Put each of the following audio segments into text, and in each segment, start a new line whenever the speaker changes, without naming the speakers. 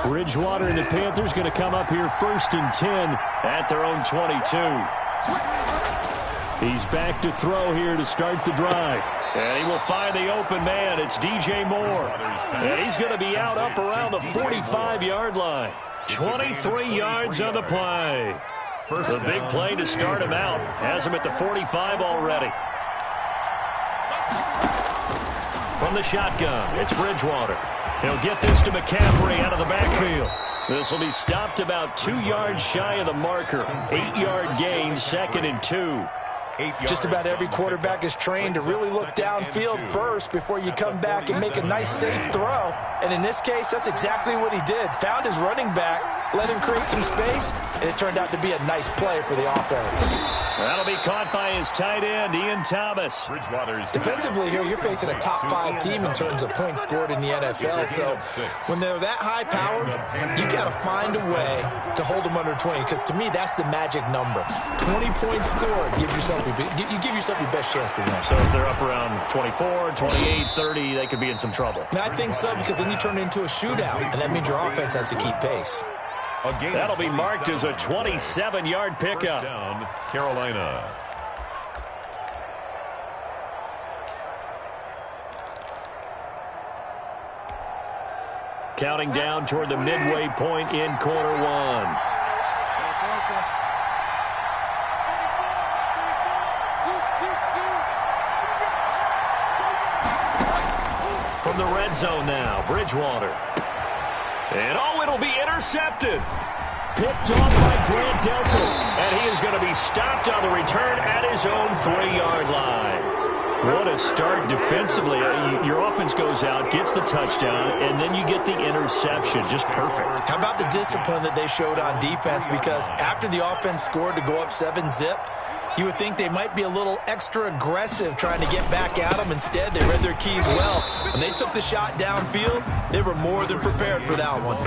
Bridgewater and the Panthers going to come up here 1st and 10 at their own 22. He's back to throw here to start the drive. And he will find the open man. It's DJ Moore. And he's going to be out up around the 45-yard line. 23 yards on the play. The big play to start him out. Has him at the 45 already. From the shotgun, it's Bridgewater. He'll get this to McCaffrey out of the backfield. This will be stopped about 2 yards shy of the marker. 8-yard gain, 2nd and 2.
Just about every quarterback is trained to really look downfield first before you come back and make a nice, safe throw. And in this case, that's exactly what he did. Found his running back, let him create some space, and it turned out to be a nice play for the offense.
That'll be caught by his tight end, Ian Thomas.
Defensively here, you're facing a top-5 team in terms of points scored in the NFL. So when they're that high-powered, you got to find a way to hold them under 20. Because to me, that's the magic number. 20 points scored. You give yourself your best chance to win.
So if they're up around 24, 28, 30, they could be in some trouble.
And I think so, because then you turn it into a shootout, and that means your offense has to keep pace.
That'll be marked as a 27-yard pickup.
Down, Carolina.
Counting down toward the midway point in quarter one. From the red zone now, Bridgewater. And it'll be intercepted. Picked off by Grant Delpit. And he is going to be stopped on the return at his own 3-yard line. What a start defensively. Your offense goes out, gets the touchdown, and then you get the interception. Just perfect.
How about the discipline that they showed on defense? Because after the offense scored to go up 7-zip, you would think they might be a little extra aggressive trying to get back at them. Instead, they read their keys well. When they took the shot downfield, they were more than prepared for that one.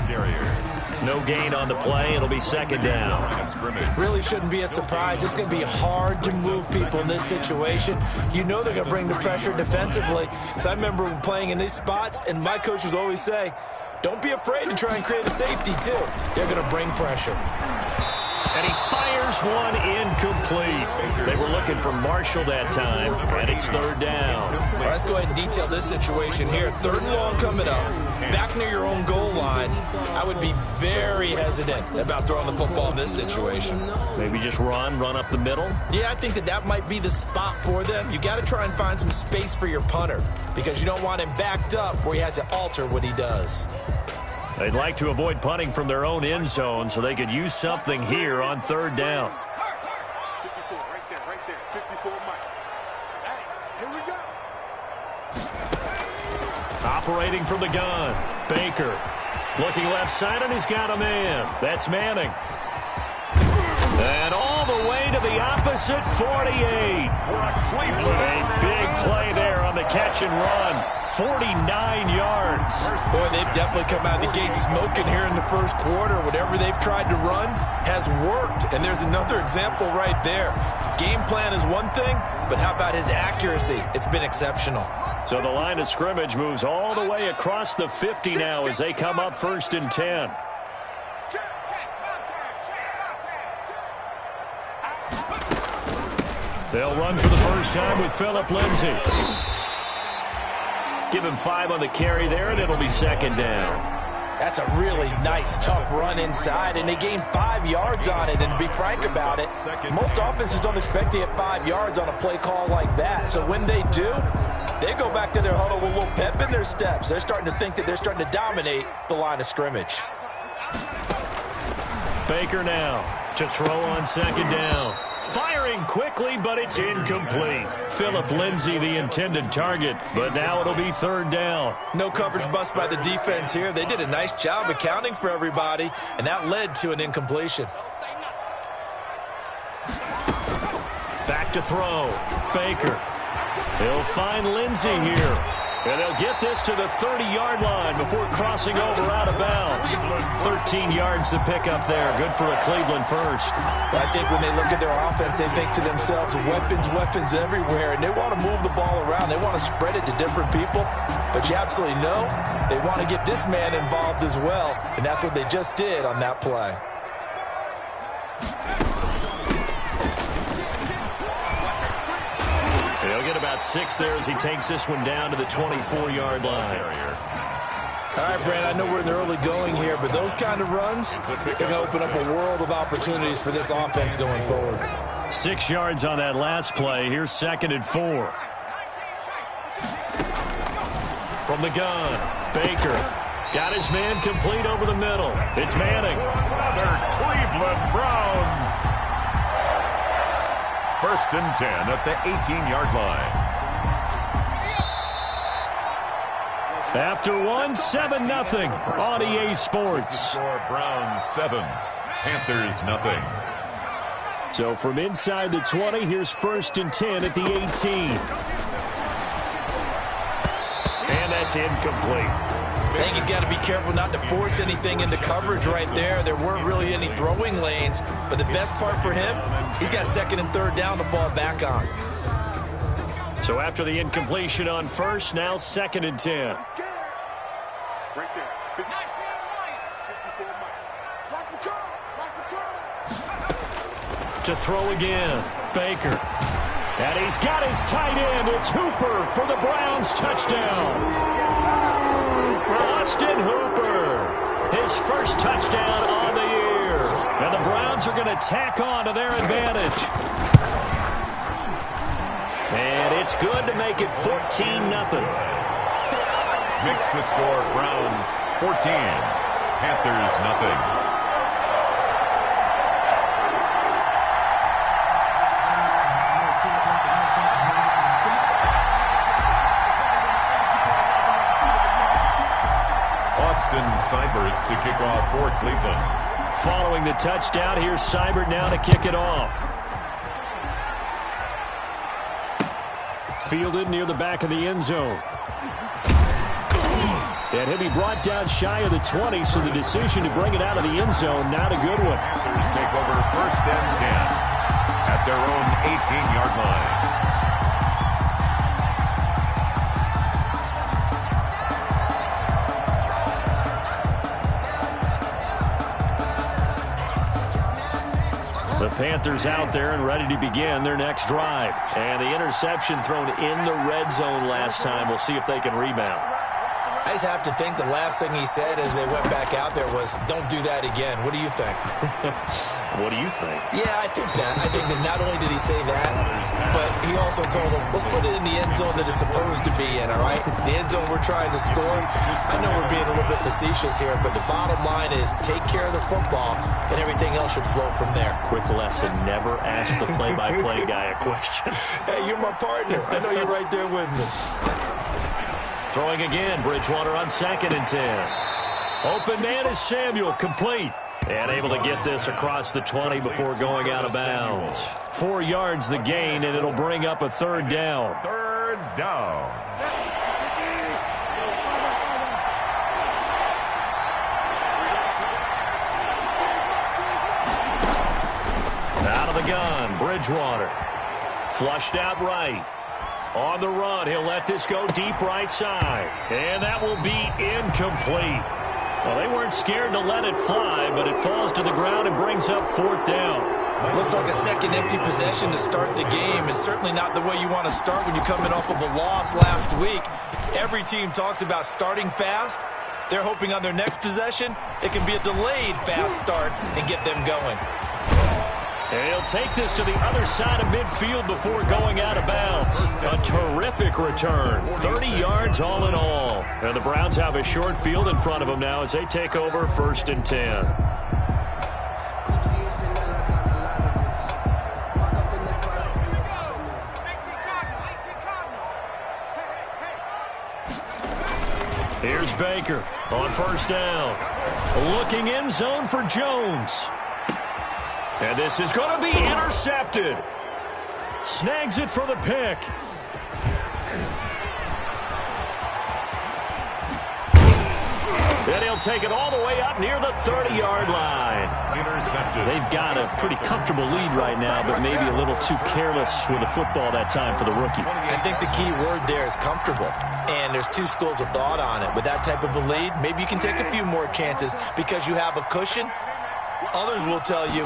No gain on the play. It'll be 2nd down.
Really shouldn't be a surprise. It's going to be hard to move people in this situation. You know they're going to bring the pressure defensively. So I remember playing in these spots, and my coaches always say, don't be afraid to try and create a safety, too. They're going to bring pressure.
And he fires one incomplete. They were looking for Marshall that time, and it's 3rd down.
Well, let's go ahead and detail this situation here. 3rd and long coming up. Back near your own goal line. I would be very hesitant about throwing the football in this situation.
Maybe just run up the middle?
Yeah, I think that might be the spot for them. You got to try and find some space for your punter because you don't want him backed up where he has to alter what he does.
They'd like to avoid punting from their own end zone so they could use something here on 3rd down.
54, right there. 54, Mike. Hey, here we go.
Operating from the gun, Baker. Looking left side, and he's got a man. That's Manning. And all the way to the opposite 48. A big play there on the catch and run. 49 yards.
Boy, they've definitely come out of the gate smoking here in the first quarter. Whatever they've tried to run has worked. And there's another example right there. Game plan is one thing, but how about his accuracy? It's been exceptional.
So the line of scrimmage moves all the way across the 50 now as they come up 1st and 10. They'll run for the first time with Phillip Lindsay. Give him 5 on the carry there, and it'll be 2nd down.
That's a really nice, tough run inside, and they gained 5 yards on it. And to be frank about it, most offenses don't expect to get 5 yards on a play call like that. So when they do, they go back to their huddle with a little pep in their steps. They're starting to think that they're starting to dominate the line of scrimmage.
Baker now to throw on 2nd down. Firing quickly, but it's incomplete. Phillip Lindsay, the intended target, but now it'll be 3rd down.
No coverage bust by the defense here. They did a nice job accounting for everybody, and that led to an incompletion.
Back to throw. Baker. He'll find Lindsay here. And they'll get this to the 30-yard line before crossing over out of bounds. 13 yards to pick up there. Good for a Cleveland first.
I think when they look at their offense, they think to themselves, weapons, weapons everywhere, and they want to move the ball around. They want to spread it to different people, but you absolutely know they want to get this man involved as well, and that's what they just did on that play.
He'll get about 6 there as he takes this one down to the 24-yard line.
All right, Brand, I know we're in the early going here, but those kind of runs, they're going to open up a world of opportunities for this offense going forward.
6 yards on that last play. Here's 2nd and 4. From the gun, Baker got his man complete over the middle. It's Manning.
Another Cleveland Browns. 1st and 10 at the 18-yard line.
After one, 7-0 on EA Sports.
Browns 7, Panthers 0.
So from inside the 20, here's 1st and 10 at the 18. And that's incomplete.
I think he's got to be careful not to force anything into coverage right there. There weren't really any throwing lanes, but the best part for him, he's got 2nd and 3rd down to fall back on.
So after the incompletion on 1st, now 2nd and 10.
Right there. 54 Mike. Watch the curl. Watch the curl.
To throw again, Baker. And he's got his tight end. It's Hooper for the Browns touchdown. Austin Hooper, his first touchdown on the year. And the Browns are going to tack on to their advantage. And it's good to make it 14-0.
Mix the score, Browns 14, Panthers 0. Seibert to kick off for Cleveland.
Following the touchdown, here's Seibert now to kick it off. Fielded near the back of the end zone. And he'll be brought down shy of the 20, so the decision to bring it out of the end zone, not a good one.
Panthers take over 1st and 10 at their own 18-yard line.
The Panthers out there and ready to begin their next drive. And the interception thrown in the red zone last time. We'll see if they can rebound.
I just have to think the last thing he said as they went back out there was, don't do that again. What do you think?
What do you think?
Yeah, I think that. I think that not only did he say that, but he also told them, let's put it in the end zone that it's supposed to be in, all right? The end zone we're trying to score. I know we're being a little bit facetious here, but the bottom line is take care of the football, and everything else should flow from there.
Quick lesson, never ask the play-by-play guy a question.
Hey, you're my partner. I know you're right there with me.
Throwing again, Bridgewater on 2nd and 10. Open man is Samuel, complete. And able to get this across the 20 before going out of bounds. 4 yards the gain, and it'll bring up a 3rd down.
3rd down.
Out of the gun, Bridgewater. Flushed out right. On the run, he'll let this go deep right side. And that will be incomplete. Well, they weren't scared to let it fly, but it falls to the ground and brings up 4th down.
Looks like a second empty possession to start the game, and certainly not the way you want to start when you're coming off of a loss last week. Every team talks about starting fast. They're hoping on their next possession, it can be a delayed fast start and get them going.
And he'll take this to the other side of midfield before going out of bounds. A terrific return. 30 yards all in all. And the Browns have a short field in front of them now as they take over 1st and 10. Here's Baker on 1st down. Looking end zone for Jones. And this is going to be intercepted. Snags it for the pick. And he'll take it all the way up near the 30-yard line.
Intercepted.
They've got a pretty comfortable lead right now, but maybe a little too careless with the football that time for the rookie.
I think the key word there is comfortable. And there's two schools of thought on it. With that type of a lead, maybe you can take a few more chances because you have a cushion. Others will tell you,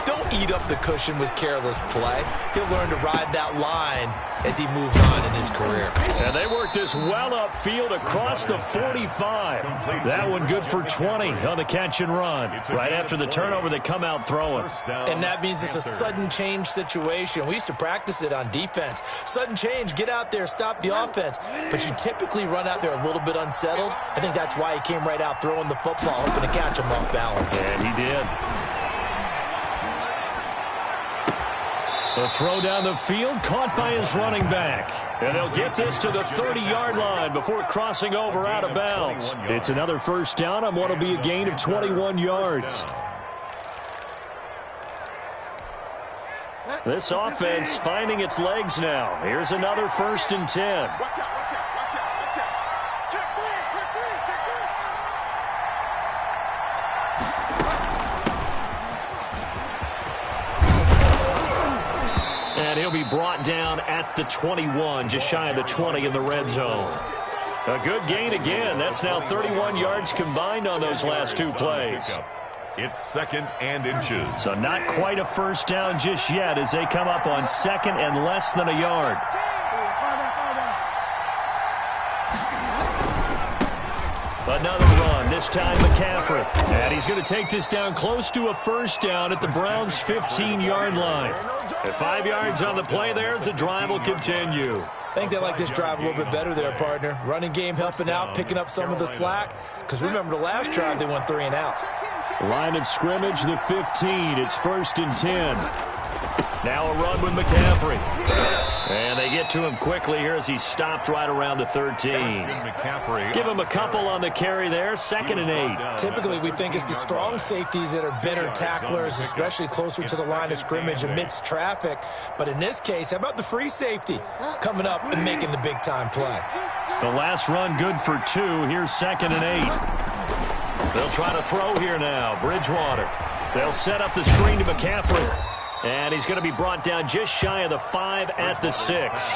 don't eat up the cushion with careless play. He'll learn to ride that line as he moves on in his career.
And they work this well upfield across the 45. That one good for 20 on the catch and run. Right after the turnover, they come out throwing.
And that means it's a sudden change situation. We used to practice it on defense. Sudden change, get out there, stop the offense. But you typically run out there a little bit unsettled. I think that's why he came right out throwing the football, hoping to catch him off balance.
And he did. The throw down the field, caught by his running back. And they'll get this to the 30-yard line before crossing over out of bounds. It's another first down on what will be a gain of 21 yards. This offense finding its legs now. Here's another 1st and 10.
Watch out, watch out, watch out, watch out. Check three, check three, check three.
And he'll be brought down at the 21, just shy of the 20 in the red zone. A good gain again. That's now 31 yards combined on those last two plays.
It's 2nd and inches.
So not quite a first down just yet as they come up on 2nd and less than a yard. Another run, this time McCaffrey. And he's going to take this down close to a first down at the Browns' 15-yard line. At 5 yards on the play there, the drive will continue.
I think they like this drive a little bit better there, partner. Running game helping out, picking up some of the slack. Because remember, the last drive, they went 3 and out.
Line of scrimmage, the 15. It's 1st and 10. Now a run with McCaffrey. And they get to him quickly here as he's stopped right around the 13. Give him a couple on the carry there, 2nd and 8.
Typically, we think it's the strong safeties that are better tacklers, especially closer to the line of scrimmage amidst traffic. But in this case, how about the free safety coming up and making the big-time play?
The last run good for 2. Here's 2nd and 8. They'll try to throw here now. Bridgewater. They'll set up the screen to McCaffrey. And he's going to be brought down just shy of the 5 at the 6.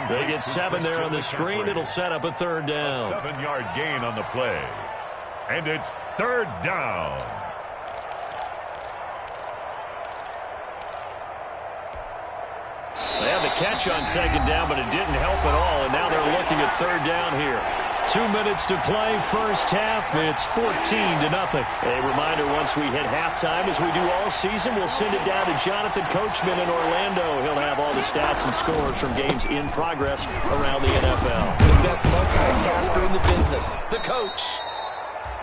They get 7 there on the screen. It'll set up a 3rd down.
7-yard gain on the play. And it's 3rd down.
They had the catch on 2nd down, but it didn't help at all. And now they're looking at 3rd down here. 2 minutes to play, first half. It's 14-0. A reminder, once we hit halftime, as we do all season, we'll send it down to Jonathan Coachman in Orlando. He'll have all the stats and scores from games in progress around the NFL.
The best multitasker in the business, the coach.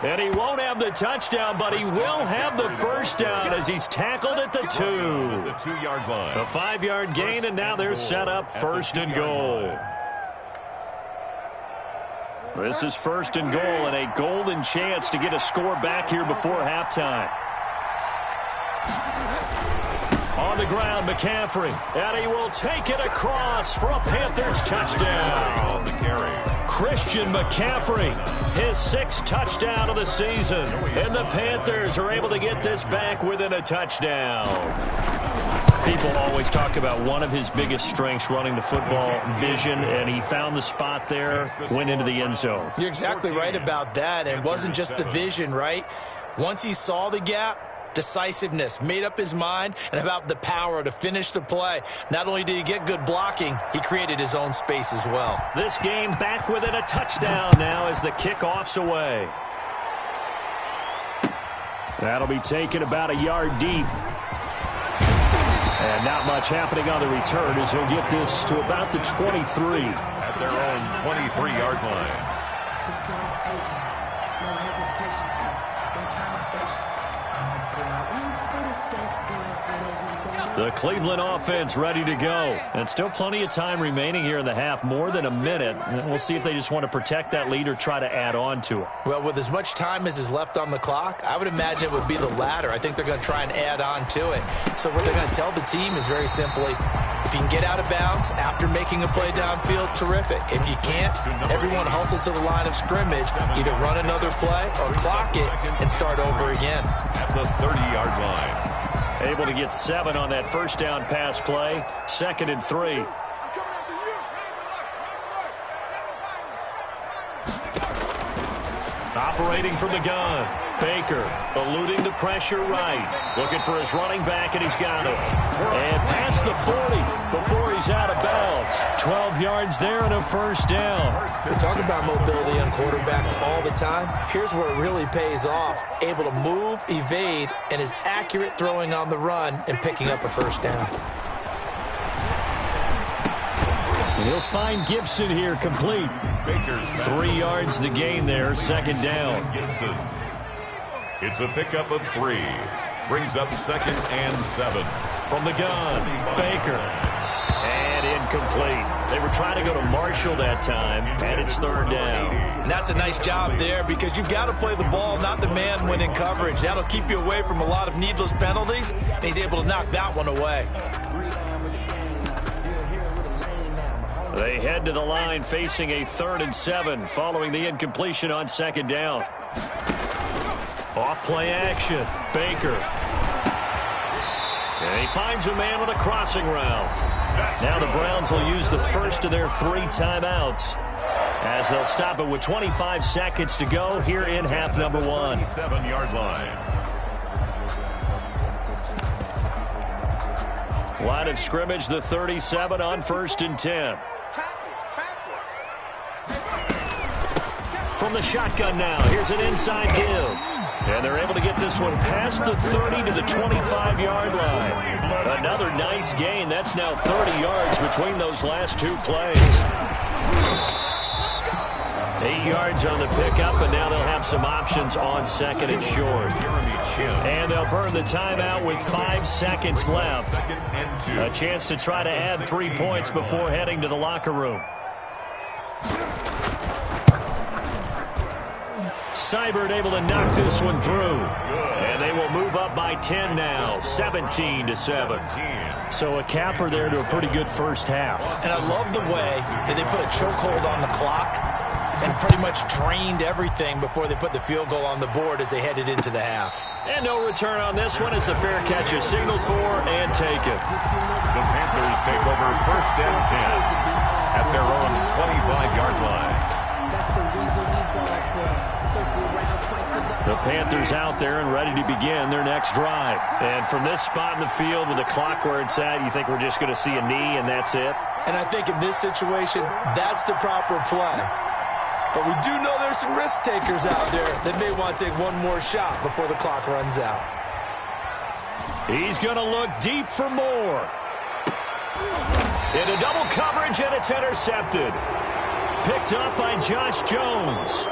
And he won't have the touchdown, but he will have the first down as he's tackled at the 2.
The 2-yard line.
A 5-yard gain, and now they're set up 1st and goal. This is 1st and goal and a golden chance to get a score back here before halftime. On the ground, McCaffrey. And he will take it across for a Panthers touchdown.
The carry.
Christian McCaffrey, his 6th touchdown of the season. And the Panthers are able to get this back within a touchdown. People always talk about one of his biggest strengths, running the football, vision, and he found the spot there, went into the end zone.
You're exactly right about that. And it wasn't just the vision, right? Once he saw the gap, decisiveness, made up his mind, and about the power to finish the play. Not only did he get good blocking, he created his own space as well.
This game back within a touchdown now as the kickoff's away. That'll be taken about a yard deep. And not much happening on the return as he'll get this to about the 23.
At their own 23-yard line.
The Cleveland offense ready to go. And still plenty of time remaining here in the half, more than a minute. And we'll see if they just want to protect that lead or try to add on to it.
Well, with as much time as is left on the clock, I would imagine it would be the latter. I think they're going to try and add on to it. So what they're going to tell the team is very simply, If you can get out of bounds after making a play downfield, terrific. If you can't, everyone hustle to the line of scrimmage, either run another play or clock it and start over again.
At the 30-yard line.
Able to get 7 on that first down pass play. 2nd and 3. Operating from the gun. Baker eluding the pressure right. Looking for his running back, and he's got him. And past the 40 before he's out of bounds. 12 yards there and a first down.
We talk about mobility on quarterbacks all the time. Here's where it really pays off. Able to move, evade, and is accurate throwing on the run and picking up a first down.
And he'll find Gibson here complete. 3 yards the gain there, 2nd down.
Gibson. It's a pickup of 3. Brings up 2nd and 7.
From the gun, Baker. And incomplete. They were trying to go to Marshall that time, and it's 3rd down.
And that's a nice job there because you've got to play the ball, not the man when in coverage. That'll keep you away from a lot of needless penalties, and he's able to knock that one away.
They head to the line facing a 3rd and 7 following the incompletion on 2nd down. Off play action. Baker. And he finds a man on a crossing route. Now the Browns will use the first of their 3 timeouts as they'll stop it with 25 seconds to go here in half number 1.
7-yard line.
Line of scrimmage, the 37 on 1st and 10. From the shotgun now, here's an inside give. And they're able to get this one past the 30 to the 25-yard line. Another nice gain. That's now 30 yards between those last 2 plays. 8 yards on the pickup, and now they'll have some options on 2nd and short. And they'll burn the timeout with 5 seconds left. A chance to try to add 3 points before heading to the locker room. Seibert able to knock this one through. And they will move up by 10 now, 17-7. So a capper there to a pretty good first half.
And I love the way that they put a chokehold on the clock and pretty much drained everything before they put the field goal on the board as they headed into the half.
And no return on this one as the fair catch is signaled for and taken.
The Panthers take over 1st and 10 at their own 25-yard line.
The Panthers out there and ready to begin their next drive. And from this spot in the field with the clock where it's at, you think we're just going to see a knee and that's it?
And I think in this situation, that's the proper play. But we do know there's some risk takers out there that may want to take one more shot before the clock runs out.
He's going to look deep for more. Into double coverage, and it's intercepted. Picked up by Josh Jones.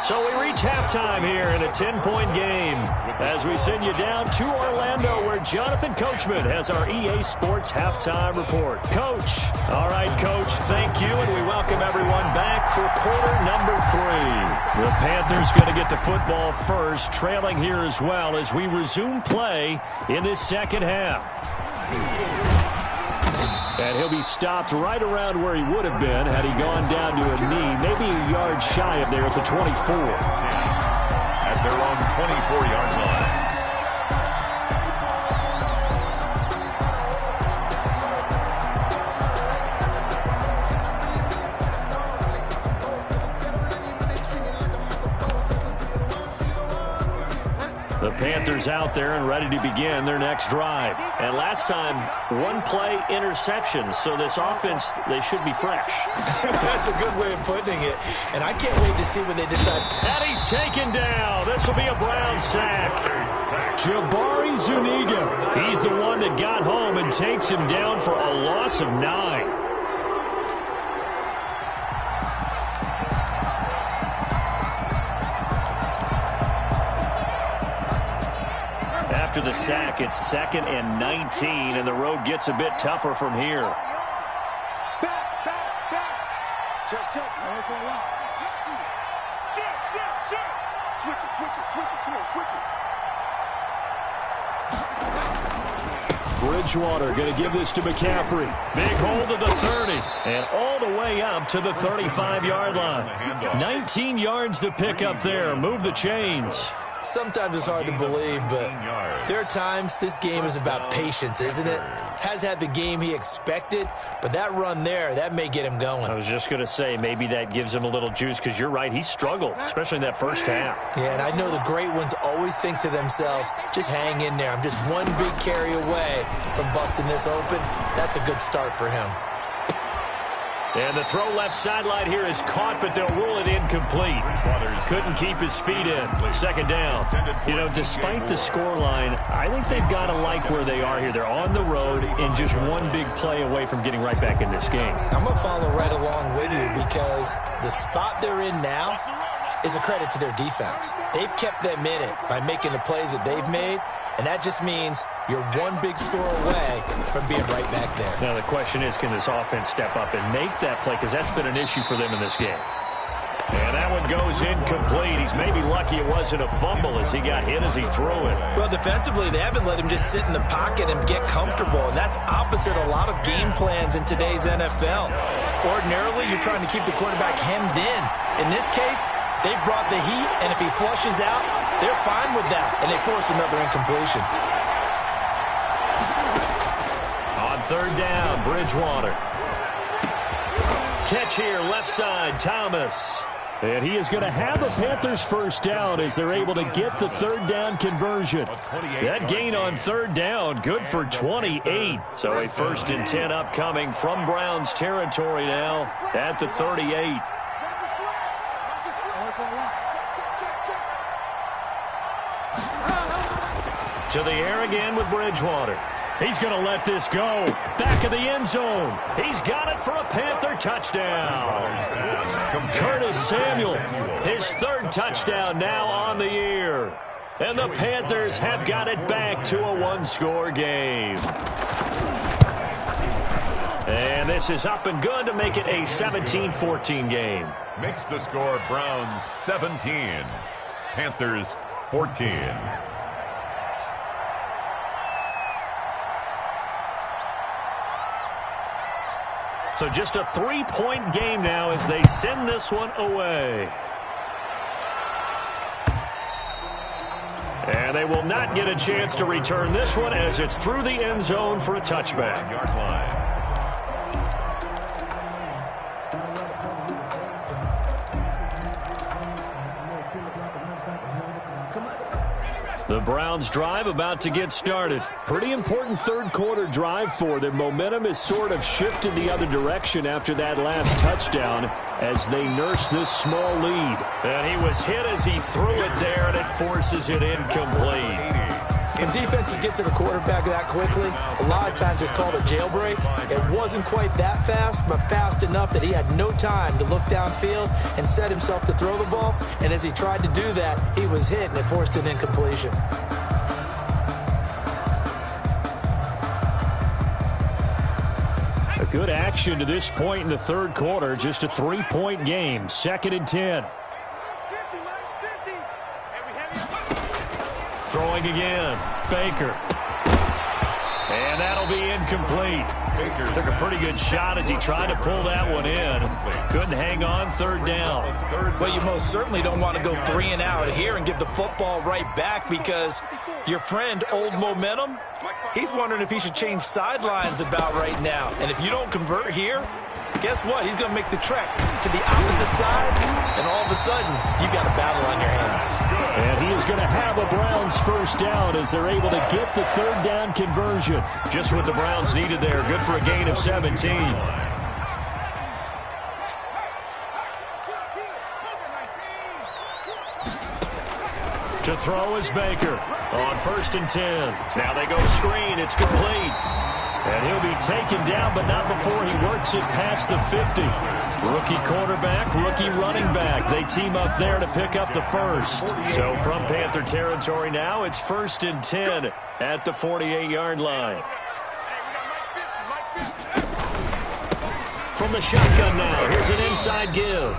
So we reach halftime here in a 10-point game as we send you down to Orlando where Jonathan Coachman has our EA Sports Halftime Report. Coach. All right, Coach, thank you, and we welcome everyone back for quarter number 3. The Panthers going to get the football first, trailing here as well as we resume play in this second half. And he'll be stopped right around where he would have been had he gone down to a knee, maybe a yard shy of there at the 24.
At their own 24-yard line.
The Panthers out there and ready to begin their next drive. And last time, 1-play interception. So this offense, they should be fresh.
That's a good way of putting it. And I can't wait to see what they decide.
And he's taken down. This will be a Brown sack. Jabari Zuniga. He's the one that got home and takes him down for a loss of 9. After the sack, it's 2nd and 19, and the road gets a bit tougher from here.
Back. Check. Shift. Switch it. Come on, switch it.
Bridgewater going to give this to McCaffrey. Big hold to the 30 and all the way up to the 35-yard line. 19 yards to pick up there. Move the chains.
Sometimes it's hard to believe, but there are times this game is about patience, isn't it? Has had the game he expected, but that run there, that may get him going.
I was just going to say, maybe that gives him a little juice, because you're right, he struggled, especially in that first half.
Yeah, and I know the great ones always think to themselves, just hang in there. I'm just one big carry away from busting this open. That's a good start for him.
And the throw left sideline here is caught, but they'll rule it incomplete. Couldn't keep his feet in. Second down. You know, despite the scoreline, I think they've got to like where they are here. They're on the road and just one big play away from getting right back in this game.
I'm going to follow right along with you because the spot they're in now is a credit to their defense. They've kept them in it by making the plays that they've made, and that just means you're one big score away from being right back there.
Now the question is, can this offense step up and make that play? Because that's been an issue for them in this game. And that one goes incomplete. He's maybe lucky it wasn't a fumble as he got hit as he threw it.
Well, defensively, they haven't let him just sit in the pocket and get comfortable, and that's opposite a lot of game plans in today's NFL. Ordinarily, you're trying to keep the quarterback hemmed in. In this case, they brought the heat, and if he flushes out, they're fine with that, and they force another incompletion.
On third down, Bridgewater. Catch here, left side, Thomas. And he is going to have a Panthers first down as they're able to get the third down conversion. That gain on third down, good for 28. So a 1st and 10 upcoming from Browns territory now at the 38. To the air again with Bridgewater. He's going to let this go. Back of the end zone. He's got it for a Panther touchdown. Curtis Samuel, his 3rd touchdown now on the year. And the Panthers have got it back to a 1-score game. And this is up and good to make it a 17-14 game.
Makes the score Browns 17, Panthers 14.
So just a 3-point game now as they send this one away. And they will not get a chance to return this one as it's through the end zone for a touchback.
Yard line.
The Browns drive about to get started. Pretty important third quarter drive for them. Momentum has sort of shifted the other direction after that last touchdown as they nurse this small lead. And he was hit as he threw it there, and it forces it incomplete.
When defenses get to the quarterback that quickly, a lot of times it's called a jailbreak. It wasn't quite that fast, but fast enough that he had no time to look downfield and set himself to throw the ball. And as he tried to do that, he was hit, and it forced an incompletion.
A good action to this point in the third quarter. Just a 3-point game. 2nd and 10. Throwing again. Baker. And that'll be incomplete. Baker took a pretty good shot as he tried to pull that one in. Couldn't hang on, 3rd down.
Well, you most certainly don't want to go 3 and out here and give the football right back because your friend, Old Momentum, he's wondering if he should change sidelines about right now. And if you don't convert here, guess what? He's going to make the trek to the opposite side, and all of a sudden, you've got a battle on your hands.
And he is going to have a Browns first down as they're able to get the 3rd down conversion. Just what the Browns needed there. Good for a gain of 17. To throw is Baker on 1st and 10. Now they go screen. It's complete. And he'll be taken down, but not before he works it past the 50. Rookie quarterback, rookie running back. They team up there to pick up the first. So from Panther territory now, it's 1st and 10 at the 48-yard line. From the shotgun now, here's an inside give.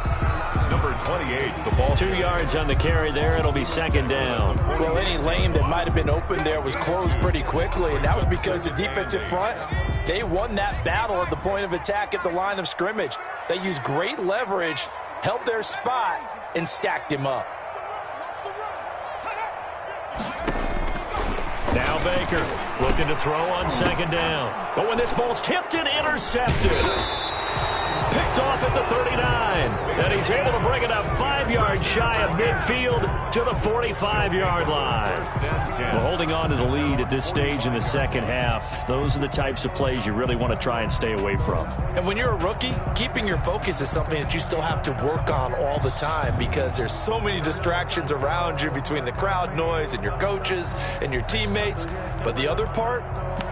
Number 28, the ball.
2 yards on the carry there. It'll be second down.
Well, any lane that might have been open there was closed pretty quickly, and that was because the defensive front, they won that battle at the point of attack at the line of scrimmage. They used great leverage, held their spot, and stacked him up.
Now Baker looking to throw on second down. But when this ball's tipped and intercepted. Picked off at the 39. And he's able to bring it up 5 yards shy of midfield to the 45-yard line. Well, holding on to the lead at this stage in the second half, those are the types of plays you really want to try and stay away from.
And when you're a rookie, keeping your focus is something that you still have to work on all the time because there's so many distractions around you between the crowd noise and your coaches and your teammates. But the other part,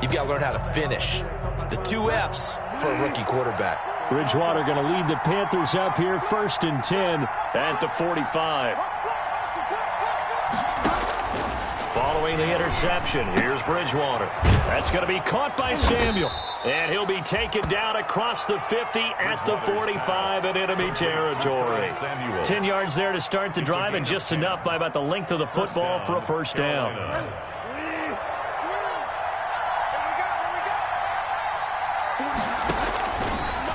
you've got to learn how to finish. It's the 2 F's for a rookie quarterback.
Bridgewater going to lead the Panthers up here, 1st and 10 at the 45. Following the interception, here's Bridgewater. That's going to be caught by Samuel. And he'll be taken down across the 50 at the 45 in enemy territory. 10 yards there to start the drive, and just enough by about the length of the football for a first down.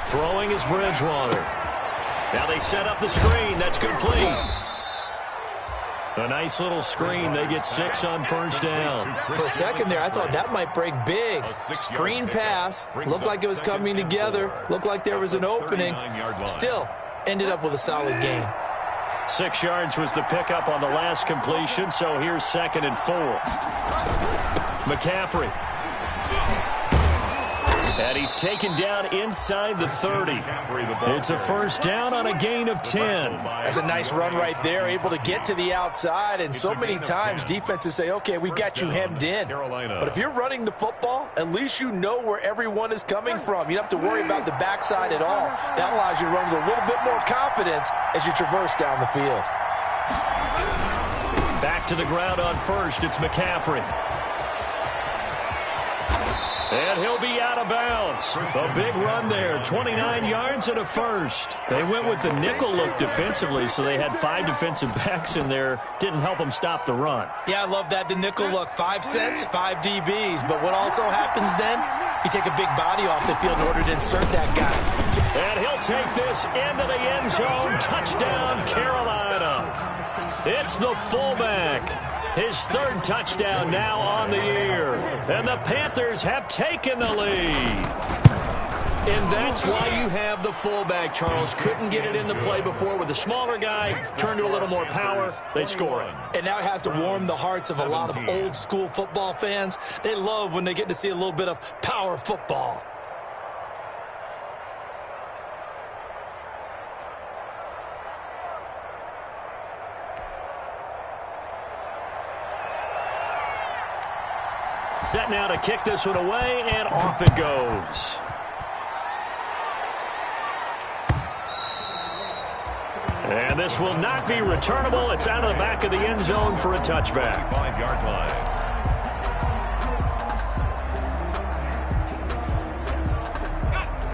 Throwing is Bridgewater. Now they set up the screen. That's complete. A nice little screen. They get 6 on first down.
For a second there, I thought that might break big. Screen pass. Looked like it was coming together. Looked like there was an opening. Still, ended up with a solid gain.
6 yards was the pickup on the last completion, so here's 2nd and 4. McCaffrey. And he's taken down inside the 30. It's a first down on a gain of 10.
That's a nice run right there, able to get to the outside. And so many times defenses say, okay, we've got you hemmed in. But if you're running the football, at least you know where everyone is coming from. You don't have to worry about the backside at all. That allows you to run with a little bit more confidence as you traverse down the field.
Back to the ground on first. It's McCaffrey. And he'll be out of bounds. A big run there, 29 yards and a first. They went with the nickel look defensively, so they had 5 defensive backs in there. Didn't help them stop the run.
Yeah, I love that, the nickel look. 5 cents, 5 DBs. But what also happens then, you take a big body off the field in order to insert that guy.
And he'll take this into the end zone. Touchdown, Carolina. It's the fullback. His 3rd touchdown now on the year. And the Panthers have taken the lead. And that's why you have the fullback, Charles. Couldn't get it in the play before with the smaller guy. Turned to a little more power. They score it.
And now it has to warm the hearts of a lot of old school football fans. They love when they get to see a little bit of power football.
Set now to kick this one away, and off it goes. And this will not be returnable. It's out of the back of the end zone for a touchback.
5-yard line.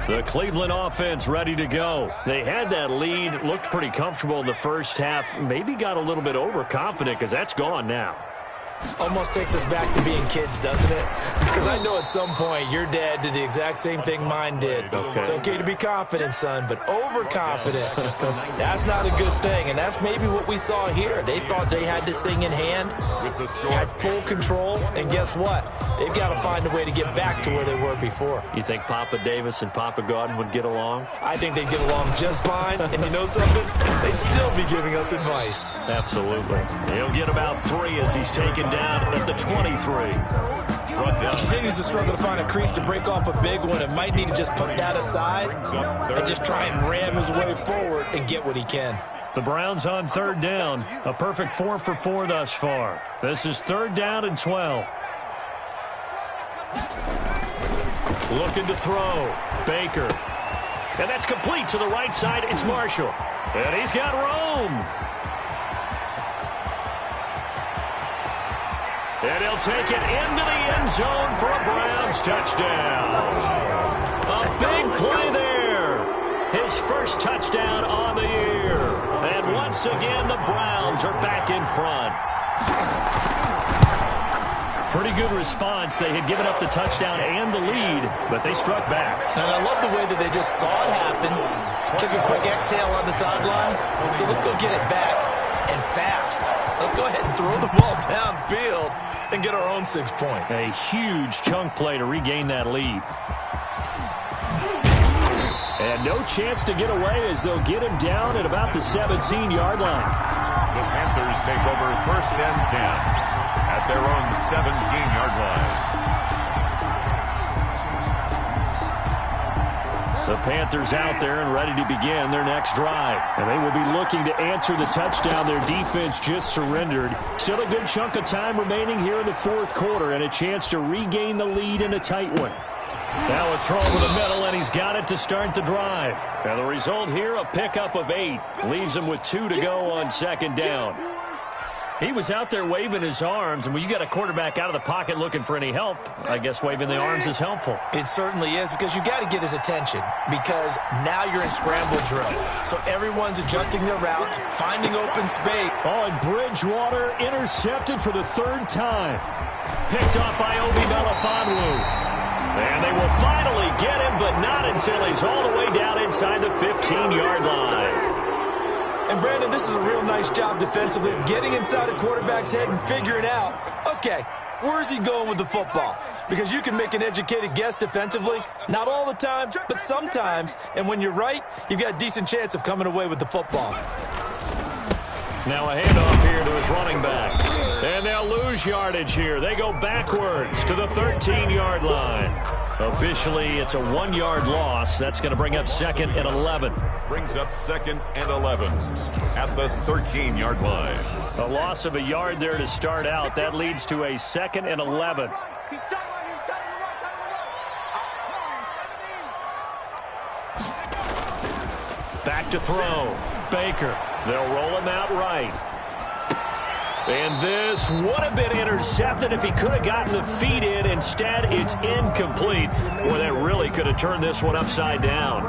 The Cleveland offense ready to go. They had that lead, looked pretty comfortable in the first half, maybe got a little bit overconfident because that's gone now.
Almost takes us back to being kids, doesn't it? Because I know at some point your dad did the exact same thing mine did.
Okay.
It's okay to be confident, son, but overconfident, that's not a good thing. And that's maybe what we saw here. They thought they had this thing in hand, had full control, and guess what? They've got to find a way to get back to where they were before.
You think Papa Davis and Papa Gordon would get along?
I think they'd get along just fine. And you know something? They'd still be giving us advice.
Absolutely. He'll get about 3 as he's taken down at the 23.
He continues to struggle to find a crease to break off a big one and might need to just put that aside and just try and ram his way forward and get what he can.
The Browns on 3rd down. A perfect 4 for 4 thus far. This is 3rd down and 12. Looking to throw. Baker. And that's complete to the right side. It's Marshall. And he's got Rome. And he'll take it into the end zone for a Browns touchdown. A big play there. his first touchdown on the year. And once again, the Browns are back in front. Pretty good response. They had given up the touchdown and the lead, but they struck back.
And I love the way that they just saw it happen, took a quick exhale on the sidelines. So let's go get it back and fast. Let's go ahead and throw the ball downfield and get our own 6 points.
A huge chunk play to regain that lead. And no chance to get away as they'll get him down at about the 17-yard line.
The Panthers take over 1st and 10 at their own 17-yard line.
The Panthers out there and ready to begin their next drive. And they will be looking to answer the touchdown their defense just surrendered. Still a good chunk of time remaining here in the 4th quarter and a chance to regain the lead in a tight one. Now a throw over the middle, and he's got it to start the drive. And the result here, a pickup of 8. Leaves him with 2 to go on 2nd down. He was out there waving his arms, and when you got a quarterback out of the pocket looking for any help, I guess waving the arms is helpful.
It certainly is, because you got to get his attention, because now you're in scramble drill. So everyone's adjusting their routes, finding open space.
Oh, and Bridgewater intercepted for the 3rd time. Picked off by Obi Melifonwu. And they will finally get him, but not until he's all the way down inside the 15-yard line.
And, Brandon, this is a real nice job defensively of getting inside a quarterback's head and figuring out, okay, where's he going with the football? Because you can make an educated guess defensively, not all the time, but sometimes. And when you're right, you've got a decent chance of coming away with the football.
Now a handoff here to his running back. And they'll lose yardage here. They go backwards to the 13-yard line. Officially, it's a 1-yard loss. That's going to bring up 2nd and 11.
Brings up 2nd and 11 at the 13-yard line.
A loss of a yard there to start out. That leads to a 2nd and 11. Back to throw. Baker. They'll roll him out right. And this would have been intercepted if he could have gotten the feet in. Instead, it's incomplete. Boy, that really could have turned this one upside down.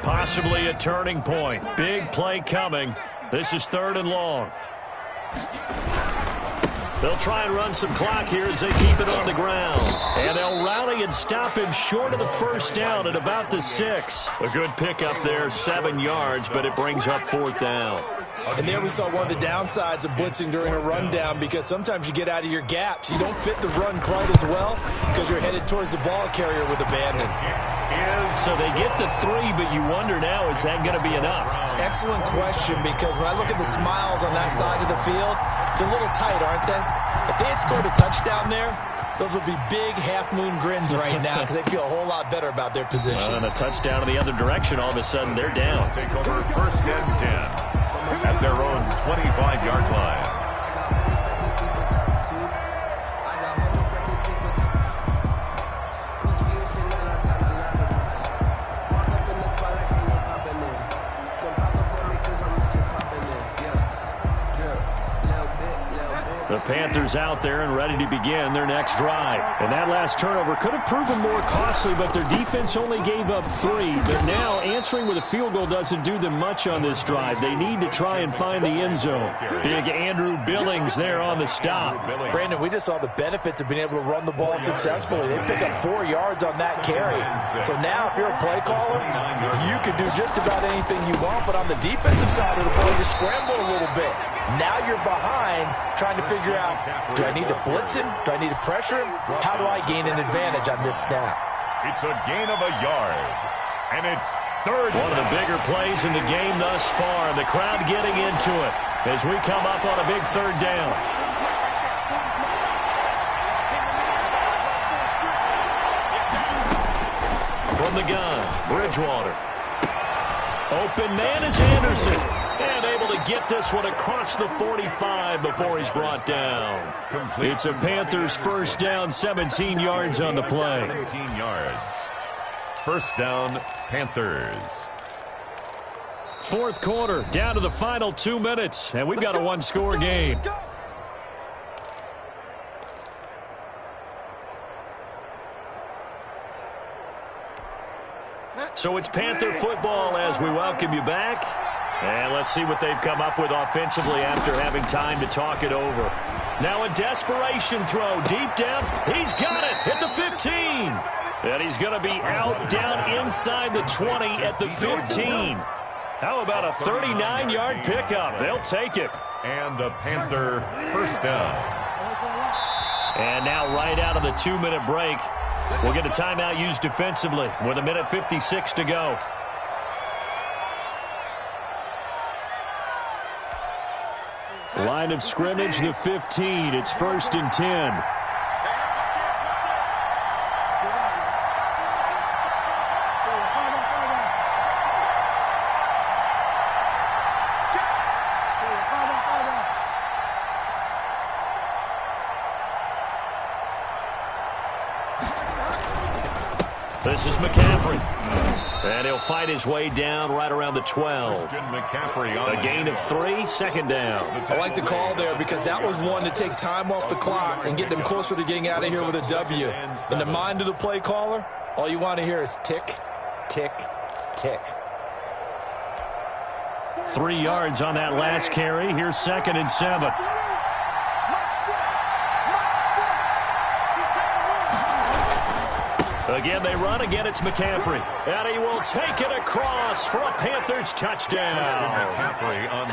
Possibly a turning point. Big play coming. This is 3rd and long. They'll try and run some clock here as they keep it on the ground. And they'll rally and stop him short of the 1st down at about the 6. A good pickup there, 7 yards, but it brings up 4th down.
And there we saw one of the downsides of blitzing during a rundown, because sometimes you get out of your gaps. You don't fit the run quite as well because you're headed towards the ball carrier with abandon.
So they get the 3, but you wonder now, is that going to be enough?
Excellent question, because when I look at the smiles on that side of the field, it's a little tight, aren't they? If they had scored a touchdown there, those would be big half-moon grins right now, because they feel a whole lot better about their position.
And a touchdown in the other direction, all of a sudden they're down.
Take over 1st and 10 at their own 25-yard line.
The Panthers out there and ready to begin their next drive. And that last turnover could have proven more costly, but their defense only gave up 3. But now answering with a field goal doesn't do them much on this drive. They need to try and find the end zone. Big Andrew Billings there on the stop.
Brandon, we just saw the benefits of being able to run the ball successfully. They pick up 4 yards on that carry. So now if you're a play caller, you can do just about anything you want. But on the defensive side of the ball, you scramble a little bit. Now you're behind, trying to figure out, do I need to blitz him? Do I need to pressure him? How do I gain an advantage on this snap?
It's a gain of a yard, and it's 3rd.
One of the bigger plays in the game thus far. The crowd getting into it as we come up on a big 3rd down. From the gun, Bridgewater. Open man is Anderson. And able to get this one across the 45 before he's brought down. It's a Panthers 1st down, 17 yards on the play.
17 yards. 1st down, Panthers.
4th quarter, down to the final 2 minutes, and we've got a 1-score game. So it's Panther football as we welcome you back. And let's see what they've come up with offensively after having time to talk it over. Now a desperation throw, deep depth. He's got it at the 15. And he's going to be out down inside the 20 at the 15. How about a 39-yard pickup? They'll take it.
And the Panther first down.
And now right out of the 2-minute break, we'll get a timeout used defensively with 1:56 to go. Line of scrimmage, the 15. It's 1st and 10. This is McCaffrey. And he'll fight his way down right around the 12. A gain of 3, second down.
I like the call there because that was one to take time off the clock and get them closer to getting out of here with a W. In the mind of the play caller, all you want to hear is tick, tick, tick.
3 yards on that last carry. Here's 2nd and 7. Again, they run. Again, it's McCaffrey. And he will take it across for a Panthers touchdown.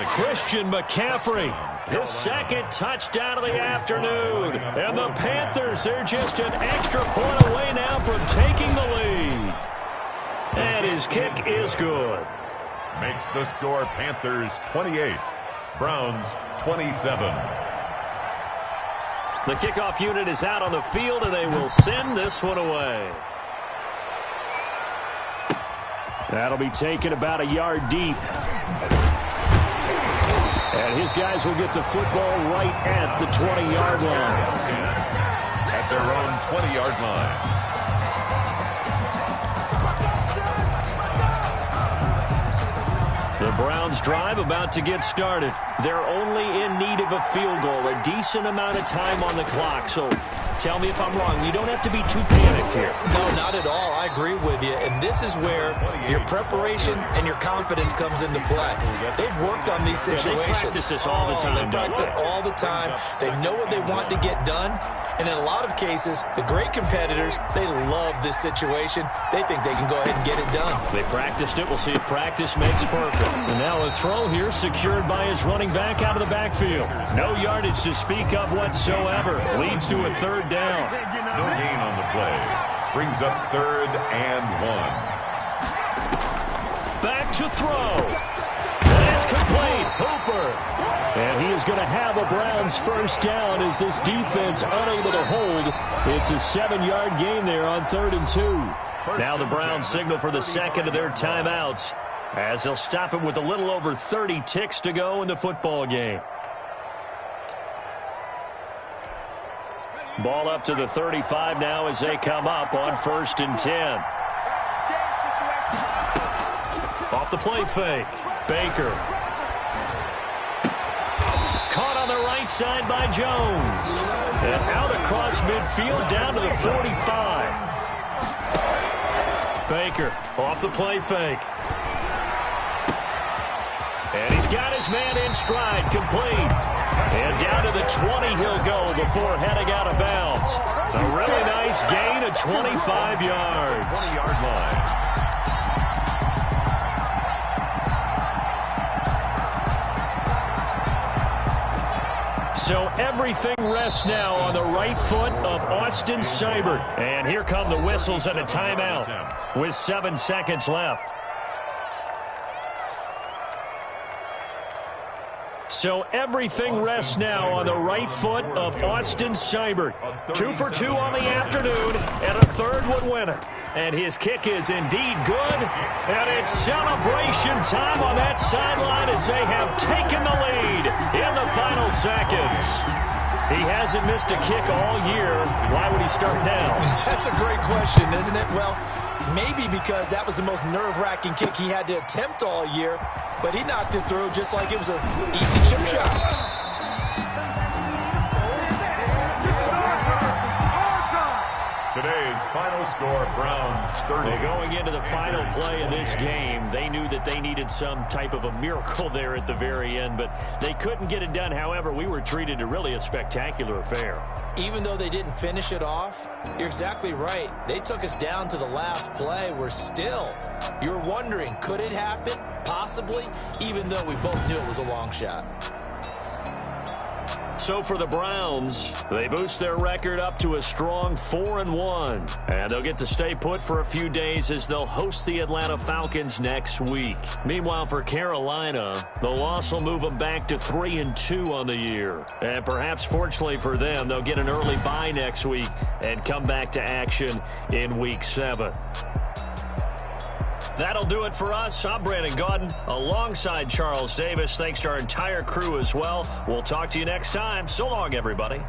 Christian McCaffrey, his 2nd touchdown of the afternoon. And the Panthers, they're just an extra point away now from taking the lead. And his kick is good.
Makes the score Panthers 28, Browns 27.
The kickoff unit is out on the field, and they will send this one away. That'll be taken about a yard deep. And his guys will get the football right at the 20-yard line.
At their own 20-yard line.
The Browns drive about to get started. They're only in need of a field goal, a decent amount of time on the clock. So tell me if I'm wrong. You don't have to be too panicked here.
No, not at all. I agree with you. And this is where your preparation and your confidence comes into play. They've worked on these situations.
They practice this all the time.
They practice it all the time. They know what they want to get done. And in a lot of cases, the great competitors, they love this situation. They think they can go ahead and get it done.
They practiced it. We'll see if practice makes perfect. And now a throw here secured by his running back out of the backfield. No yardage to speak of whatsoever. Leads to a 3rd down.
No gain on the play. Brings up 3rd and 1.
Back to throw. And it's complete. Hooper. And he is going to have a Browns first down as this defense unable to hold. It's a 7-yard gain there on 3rd and 2. Now the Browns signal for the 2nd of their timeouts as they'll stop it with a little over 30 ticks to go in the football game. Ball up to the 35 now as they come up on 1st and 10. Off the play fake. Baker. Caught on the right side by Jones. And out across midfield down to the 45. Baker off the play fake. And he's got his man in stride, complete. And down to the 20 he'll go before heading out of bounds. A really nice gain of 25 yards.
20-yard line.
So everything rests now on the right foot of Austin Seibert. And here come the whistles and a timeout with 7 seconds left. So everything rests now on the right foot of Austin Seibert. 2 for 2 on the afternoon, and a 3rd would win it. And his kick is indeed good, and it's celebration time on that sideline as they have taken the lead in the final seconds. He hasn't missed a kick all year. Why would he start now?
That's a great question, isn't it? Well, maybe because that was the most nerve-wracking kick he had to attempt all year, but he knocked it through just like it was an easy chip shot.
Today's Final score, Browns 30.
Well, going into the final play of this game, they knew that they needed some type of a miracle there at the very end, but they couldn't get it done. However, we were treated to really a spectacular affair.
Even though they didn't finish it off, you're exactly right. They took us down to the last play. We're still, you're wondering, could it happen? Possibly, even though we both knew it was a long shot.
So for the Browns, they boost their record up to a strong 4-1. And they'll get to stay put for a few days as they'll host the Atlanta Falcons next week. Meanwhile, for Carolina, the loss will move them back to 3-2 on the year. And perhaps fortunately for them, they'll get an early bye next week and come back to action in Week 7. That'll do it for us. I'm Brandon Gaudin alongside Charles Davis. Thanks to our entire crew as well. We'll talk to you next time. So long, everybody.